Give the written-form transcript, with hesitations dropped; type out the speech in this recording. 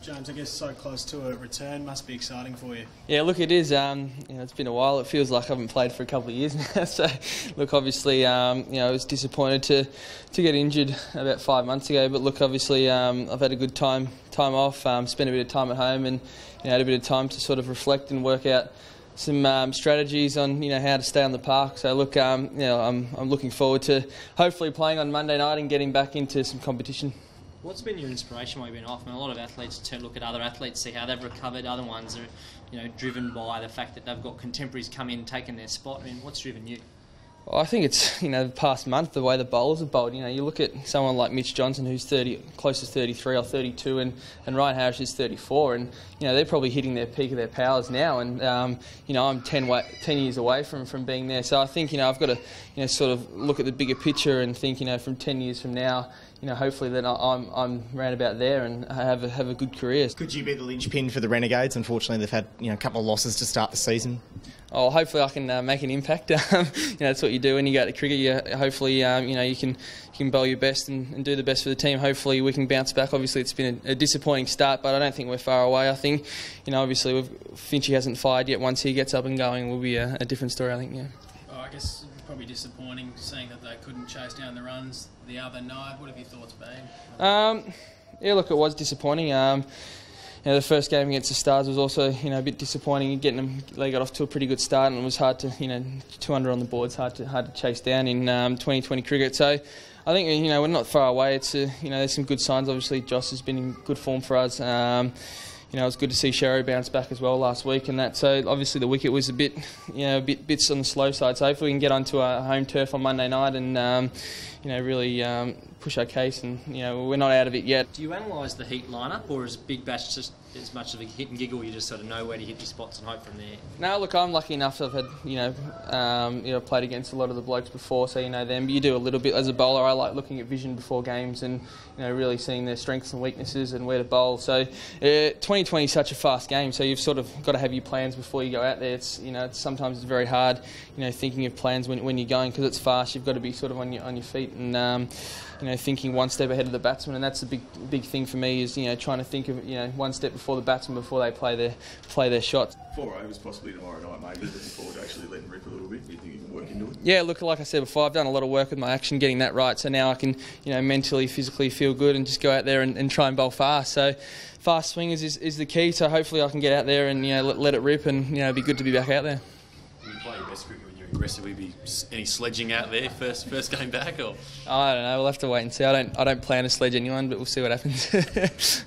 James, I guess so close to a return must be exciting for you. Yeah, look, it is. It's been a while. It feels like I haven't played for a couple of years now. So, look, obviously, I was disappointed to get injured about 5 months ago. But look, obviously, I've had a good time off, spent a bit of time at home, and had a bit of time to sort of reflect and work out some strategies on how to stay on the park. So look, I'm looking forward to hopefully playing on Monday night and getting back into some competition. What's been your inspiration while you've been off? I mean, a lot of athletes look at other athletes, see how they've recovered. Other ones are, driven by the fact that they've got contemporaries come in, taking their spot. I mean, what's driven you? Well, I think it's the past month, the way the bowlers have bowled. You look at someone like Mitch Johnson, who's close to 33 or 32, and Ryan Harris is 34, and they're probably hitting their peak of their powers now. And I'm 10 years away from being there. So I think I've got to sort of look at the bigger picture and think from 10 years from now. Hopefully that I'm round about there and have a good career. Could you be the linchpin for the Renegades? Unfortunately, they've had a couple of losses to start the season. Oh, hopefully I can make an impact. That's what you do when you go to cricket. Hopefully, you can bowl your best and do the best for the team. Hopefully we can bounce back. Obviously, it's been a disappointing start, but I don't think we're far away. I think, obviously Finchie hasn't fired yet. Once he gets up and going, will be a different story. I think. Yeah. Oh, I guess probably disappointing seeing that they couldn't chase down the runs the other night. What have your thoughts been? Yeah, look, it was disappointing. The first game against the Stars was also, a bit disappointing. They got off to a pretty good start, and it was hard to, 200 on the board's hard to chase down in 2020 cricket. So I think, we're not far away. It's, there's some good signs. Obviously, Joss has been in good form for us. It was good to see Sherry bounce back as well last week, and that. So obviously the wicket was a bit, bits on the slow side. So hopefully we can get onto our home turf on Monday night and, really push our case. And we're not out of it yet. Do you analyse the Heat lineup, or is Big Bash just as much of a hit and giggle? You just sort of know where to hit your spots and hope from there. No, look, I'm lucky enough to have had played against a lot of the blokes before, so them. You do a little bit as a bowler. I like looking at vision before games and really seeing their strengths and weaknesses and where to bowl. So 2020 is such a fast game, so you've sort of got to have your plans before you go out there. It's sometimes it's very hard thinking of plans when you're going, because it's fast. You've got to be sort of on your feet and thinking one step ahead of the batsman, and that's the big thing for me is trying to think of one step before the batsman before they play their shots. 4 overs possibly tomorrow night, maybe. Looking forward to actually letting rip a little bit. Do you think you can work into it? Yeah, look, like I said before, I've done a lot of work with my action, getting that right. So now I can mentally, physically feel good and just go out there and try and bowl fast. So fast swingers is the key. So hopefully I can get out there and let it rip, and it'd be good to be back out there. Will you play your best cricket when you're aggressive? Will you be any sledging out there first game back, or? I don't know. We'll have to wait and see. I don't plan to sledge anyone, but we'll see what happens.